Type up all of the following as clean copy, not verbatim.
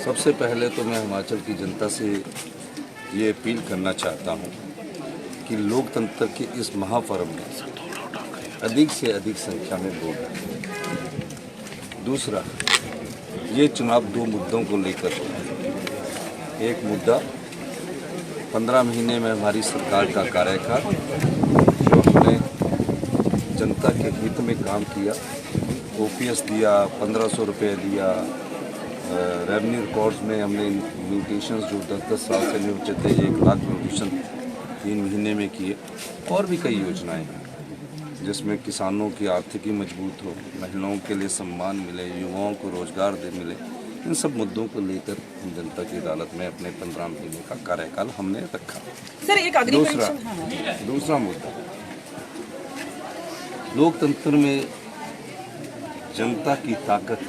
सबसे पहले तो मैं हिमाचल की जनता से ये अपील करना चाहता हूँ कि लोकतंत्र के इस महापर्व में अधिक से अधिक संख्या में वोट डालें। दूसरा, ये चुनाव दो मुद्दों को लेकर है। एक मुद्दा 15 महीने में हमारी सरकार का कार्यकाल, जो हमने जनता के हित में काम किया, ओपीएस दिया, 1500 रुपये दिया, रेवेन्यू रिकॉर्ड्स में हमने म्यूटेशंस जो 10-10 साल से नहीं होते थे 1 लाख म्यूटेशन 3 महीने में किए, और भी कई योजनाएं हैं जिसमें किसानों की आर्थिकी मजबूत हो, महिलाओं के लिए सम्मान मिले, युवाओं को रोजगार मिले। इन सब मुद्दों को लेकर हम जनता की अदालत में अपने 15 महीने का कार्यकाल हमने रखा। सर एक दूसरा मुद्दा, लोकतंत्र में जनता की ताकत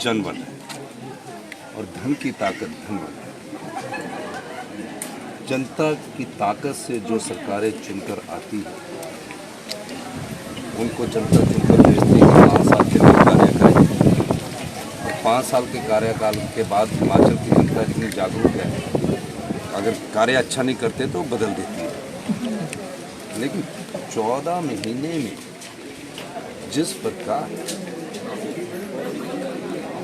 जनबल है और धन की ताकत धनबल है। जनता की ताकत से जो सरकारें चुनकर आती है उनको जनता चुनकर भेजती है 5 साल के लिए कार्य करेगी। और 5 साल के कार्यकाल के बाद हिमाचल की जनता इतनी जागरूक है, अगर कार्य अच्छा नहीं करते तो बदल देती है। लेकिन 14 महीने में जिस प्रकार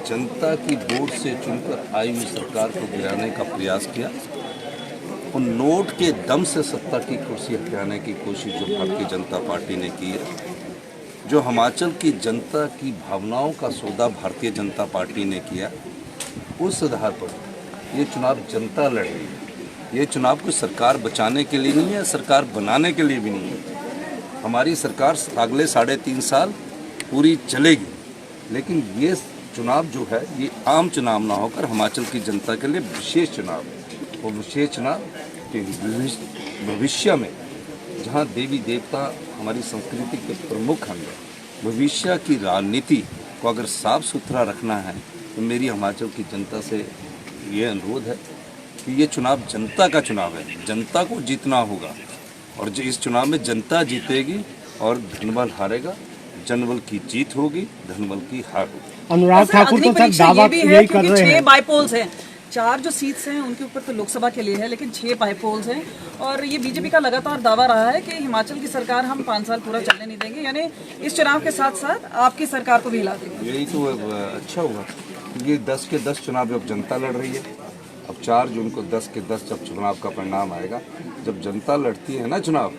जनता की वोट से चुनकर आई हुई सरकार को गिराने का प्रयास किया और नोट के दम से सत्ता की कुर्सी हथियाने की कोशिश जो भारतीय जनता पार्टी ने की है, जो हिमाचल की जनता की भावनाओं का सौदा भारतीय जनता पार्टी ने किया, उस आधार पर ये चुनाव जनता लड़ रही है। ये चुनाव कोई सरकार बचाने के लिए नहीं है, सरकार बनाने के लिए भी नहीं है। हमारी सरकार अगले 3.5 साल पूरी चलेगी, लेकिन ये चुनाव जो है ये आम चुनाव ना होकर हिमाचल की जनता के लिए विशेष चुनाव है। और विशेष चुनाव के भविष्य में जहाँ देवी देवता हमारी संस्कृति के प्रमुख अंग हैं, भविष्य की राजनीति को अगर साफ सुथरा रखना है तो मेरी हिमाचल की जनता से ये अनुरोध है कि ये चुनाव जनता का चुनाव है, जनता को जीतना होगा। और जो इस चुनाव में जनता जीतेगी और धनबल हारेगा, जनबल की जीत होगी, धनबल की हार होगी। अनुराग ठाकुर तो सर दावा यही कर रहे हैं। 6 बाईपोल्स हैं, 4 जो सीट्स हैं उनके ऊपर तो लोकसभा के लिए है, लेकिन 6 बाईपोल्स हैं। और ये बीजेपी का लगातार दावा रहा है कि हिमाचल की सरकार हम 5 साल पूरा चलने नहीं देंगे, यानी इस चुनाव के साथ साथ आपकी सरकार को भी हिला देंगे। यही तो अच्छा हुआ, ये 10 के 10 चुनाव जब जनता लड़ रही है, अब 4 जून को 10 के 10 जब चुनाव का परिणाम आएगा, जब जनता लड़ती है ना चुनाव,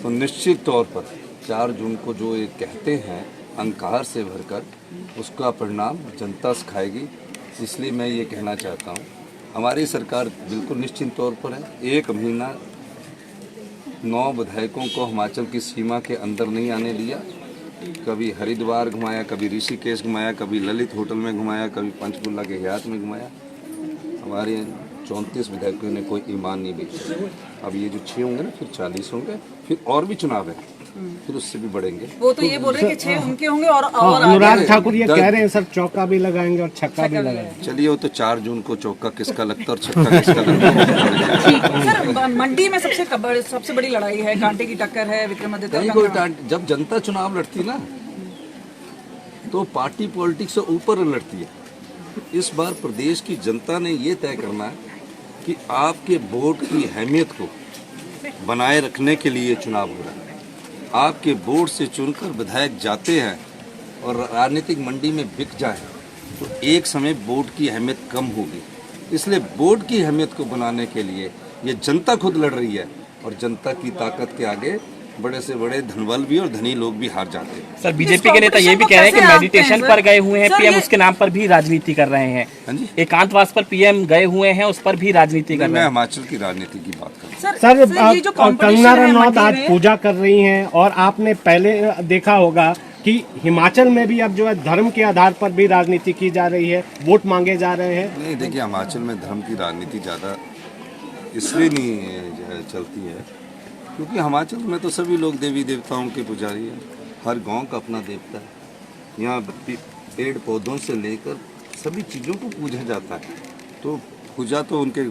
तो निश्चित तौर पर 4 जून को जो ये कहते हैं अंकार से भरकर, उसका परिणाम जनता सिखाएगी। इसलिए मैं ये कहना चाहता हूँ, हमारी सरकार बिल्कुल निश्चित तौर पर है। 1 महीना 9 विधायकों को हिमाचल की सीमा के अंदर नहीं आने दिया। कभी हरिद्वार घुमाया, कभी ऋषिकेश घुमाया, कभी ललित होटल में घुमाया, कभी पंचकुला के हयात में घुमाया। हमारे 34 विधायकों ने कोई ईमान नहीं बेचा। अब ये जो 6 होंगे ना, फिर 40 होंगे, फिर और भी चुनाव है, फिर उससे भी बढ़ेंगे। वो तो ये बोल रहे हैं कि 6 उनके होंगे और अनुराग ठाकुर ये कह रहे हैं सर चौका भी लगाएंगे और छक्का भी लगाएंगे। चलिए, वो तो 4 जून को चौका किसका लगता है और छक्का किसका लगता है। सर मंडी में सबसे बड़ी लड़ाई है, कांटे की टक्कर है विक्रमादित्य। जब जनता चुनाव लड़ती ना तो पार्टी पॉलिटिक्स से ऊपर लड़ती है। इस बार प्रदेश की जनता ने ये तय करना है कि आपके वोट की अहमियत को बनाए रखने के लिए चुनाव हो रहा है। आपके वोट से चुनकर विधायक जाते हैं और राजनीतिक मंडी में बिक जाए तो एक समय वोट की अहमियत कम होगी। इसलिए वोट की अहमियत को बनाने के लिए ये जनता खुद लड़ रही है, और जनता की ताकत के आगे बड़े से बड़े धनबल भी और धनी लोग भी हार जाते हैं। सर बीजेपी के नेता ये भी कह रहे हैं कि मेडिटेशन पर गए हुए हैं पीएम, उसके नाम पर भी राजनीति कर रहे हैं। हाँ जी, एकांतवास पर पीएम गए हुए हैं, उस पर भी राजनीति कर रहे हैं। मैं हिमाचल की राजनीति की बात कर रहा हूँ। सर कंगना रनौत आज पूजा कर रही हैं, और आपने पहले देखा होगा कि हिमाचल में भी अब जो है धर्म के आधार पर भी राजनीति की जा रही है, वोट मांगे जा रहे हैं। नहीं, देखिए, हिमाचल में धर्म की राजनीति ज़्यादा इसलिए नहीं चलती है क्योंकि हिमाचल में तो सभी लोग देवी देवताओं के पुजारी हैं। हर गांव का अपना देवता है। यहाँ पेड़ पौधों से लेकर सभी चीज़ों को पूजा जाता है। तो पूजा तो उनके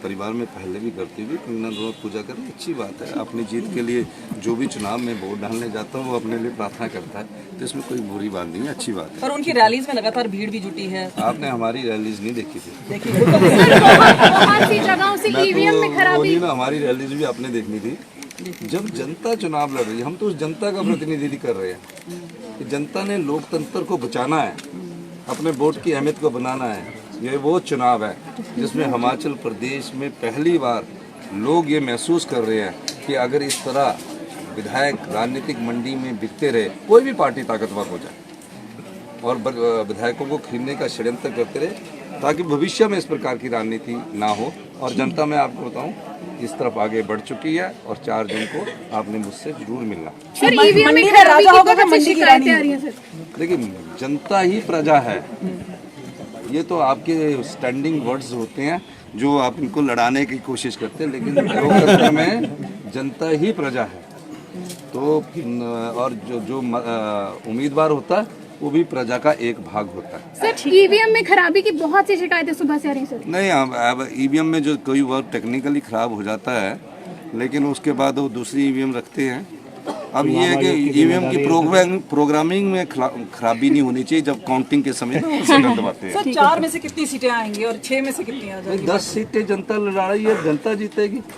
परिवार में पहले भी करती हुई, कंगना रनौत पूजा करना अच्छी बात है। अपनी जीत के लिए जो भी चुनाव में वोट डालने जाता हूँ वो अपने लिए प्रार्थना करता है, तो इसमें कोई बुरी बात नहीं है, अच्छी बात है। पर उनकी रैलीज में लगातार भीड़ भी जुटी है। आपने हमारी रैलीज नहीं देखी थी? देखिए बहुत सी जगहों से ईवीएम में खराबी। ना हमारी रैलीज भी आपने देखनी थी। जब जनता चुनाव लड़ रही है, हम तो उस जनता का प्रतिनिधित्व कर रहे हैं कि जनता ने लोकतंत्र को बचाना है, अपने वोट की अहमियत को बनाना है। ये वो चुनाव है जिसमें हिमाचल प्रदेश में पहली बार लोग ये महसूस कर रहे हैं कि अगर इस तरह विधायक राजनीतिक मंडी में बिकते रहे, कोई भी पार्टी ताकतवर हो जाए और विधायकों को खरीदने का षड्यंत्र करते रहे, ताकि भविष्य में इस प्रकार की राजनीति ना हो। और जनता मैं आपको बताऊं इस तरफ आगे बढ़ चुकी है और 4 जून को आपने मुझसे जरूर मिलना। सर ईवीएम में मंडी खराबी राजा की होगा बहुत मंडी सी की शिकायतें रानी। आ रही हैं सर। देखिए जनता ही प्रजा है, ये तो आपके स्टैंडिंग वर्ड्स होते हैं जो आप इनको लड़ाने की कोशिश करते हैं, लेकिन लोकतंत्र में जनता ही प्रजा है। तो और जो उम्मीदवार होता है वो भी प्रजा का एक भाग होता है। सर ईवीएम में खराबी की बहुत सी शिकायतें सुबह से आ रही हैं सर। नहीं, अब ईवीएम में जो कोई वर्क टेक्निकली खराब हो जाता है, लेकिन उसके बाद वो दूसरी ईवीएम रखते हैं। अब ये है कि ईवीएम की प्रोग्रामिंग में खराबी नहीं होनी चाहिए जब काउंटिंग के समय ना उसे दबाते हैं। सर 4 में से कितनी सीटें आएंगी और 6 में से कितनी आ जाएंगी? 10 सीटें जनता लड़ा रही है, जनता जीतेगी।